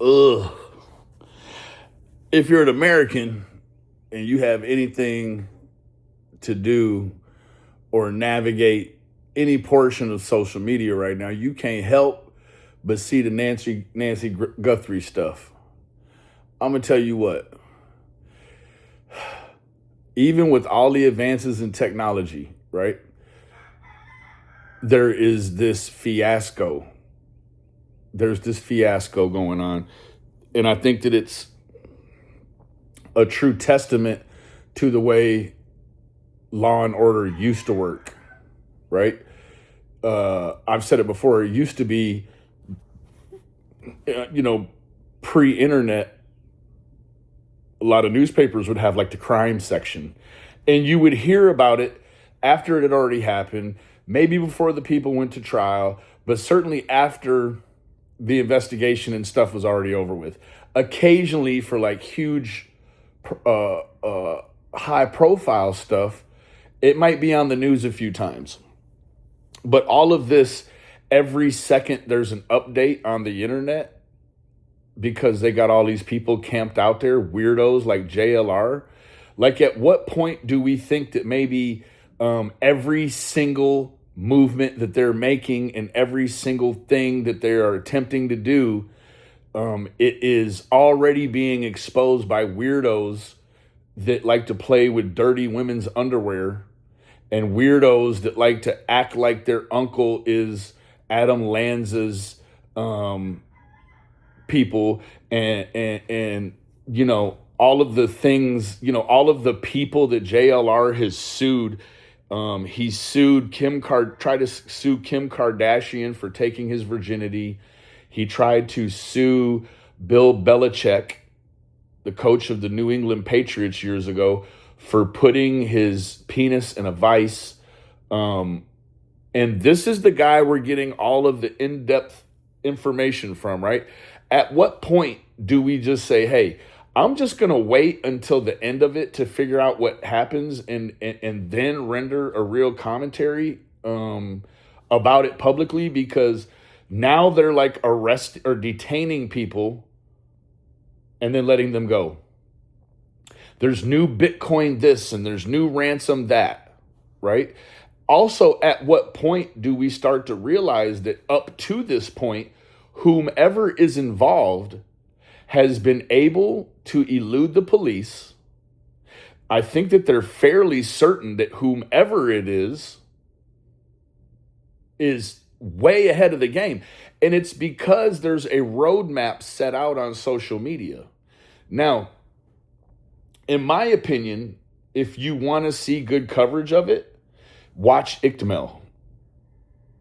ugh. If you're an American and you have anything to do or navigate any portion of social media right now, you can't help but see the Nancy Guthrie stuff. I'm gonna tell you what. Even with all the advances in technology, right? There is this fiasco. There's this fiasco going on, and I think that it's a true testament to the way law and order used to work, right? I've said it before. It used to be, pre-internet. A lot of newspapers would have like the crime section, and you would hear about it after it had already happened, maybe before the people went to trial, but certainly after the investigation and stuff was already over with. Occasionally, for like huge, high profile stuff, it might be on the news a few times. But all of this, every second there's an update on the internet because they got all these people camped out there, weirdos like JLR. Like, at what point do we think that maybe every single movement that they're making and every single thing that they are attempting to do, it is already being exposed by weirdos that like to play with dirty women's underwear and weirdos that like to act like their uncle is Adam Lanza's people, and all of the things, all of the people that JLR has sued. He tried to sue Kim Kardashian for taking his virginity. He tried to sue Bill Belichick, the coach of the New England Patriots years ago, for putting his penis in a vice. And this is the guy we're getting all of the in-depth information from, right? At what point do we just say, hey, I'm just going to wait until the end of it to figure out what happens and then render a real commentary about it publicly? Because now they're like arresting or detaining people and then letting them go. There's new Bitcoin this and there's new ransom that, right? Also, at what point do we start to realize that up to this point, whomever is involved has been able to elude the police? I think that they're fairly certain that whomever it is way ahead of the game. And it's because there's a roadmap set out on social media. Now, in my opinion, if you want to see good coverage of it, watch Ickmel,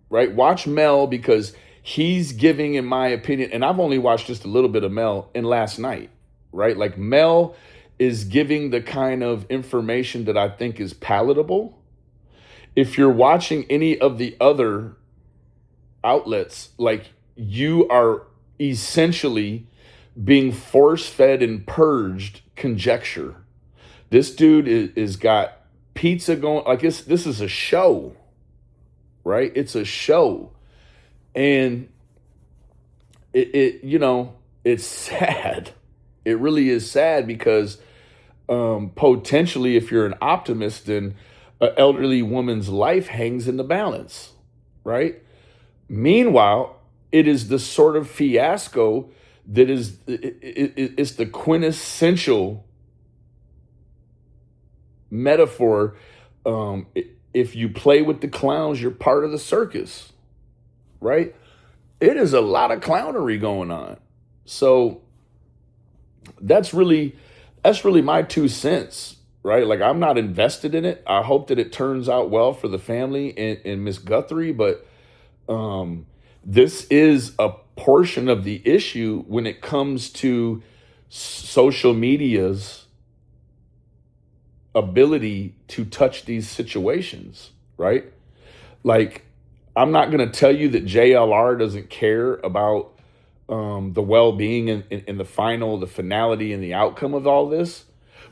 right? Watch Mel, because he's giving, in my opinion, and I've only watched just a little bit of Mel in last night, right? Like, Mel is giving the kind of information that I think is palatable. If you're watching any of the other outlets, like, you are essentially being force-fed and purged conjecture. This dude is got pizza going, like, this is a show, right? It's a show. And it's sad. It really is sad because potentially, if you're an optimist, then an elderly woman's life hangs in the balance, right? Meanwhile, it is the sort of fiasco that it's the quintessential metaphor. If you play with the clowns, you're part of the circus, right? It is a lot of clownery going on. So that's really my 2 cents, right? Like, I'm not invested in it. I hope that it turns out well for the family and Miss Guthrie, but this is a portion of the issue when it comes to social media's ability to touch these situations, right? Like, I'm not going to tell you that JLR doesn't care about the well-being and the finality and the outcome of all this,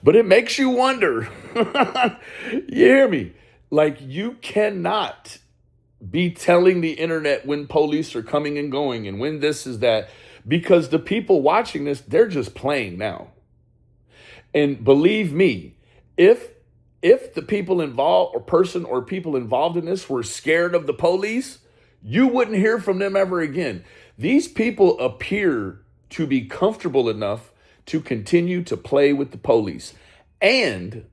but it makes you wonder. You hear me? Like, you cannot be telling the internet when police are coming and going and when this is that, because the people watching this, they're just playing now. And believe me, if the people involved or people involved in this were scared of the police, you wouldn't hear from them ever again. These people appear to be comfortable enough to continue to play with the police and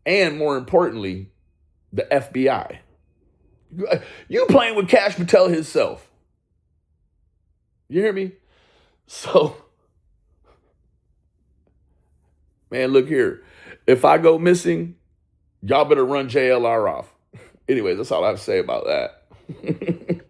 more importantly, the FBI. You playing with Cash Patel himself. You hear me? So, man, look here. If I go missing, y'all better run JLR off. Anyway, that's all I have to say about that.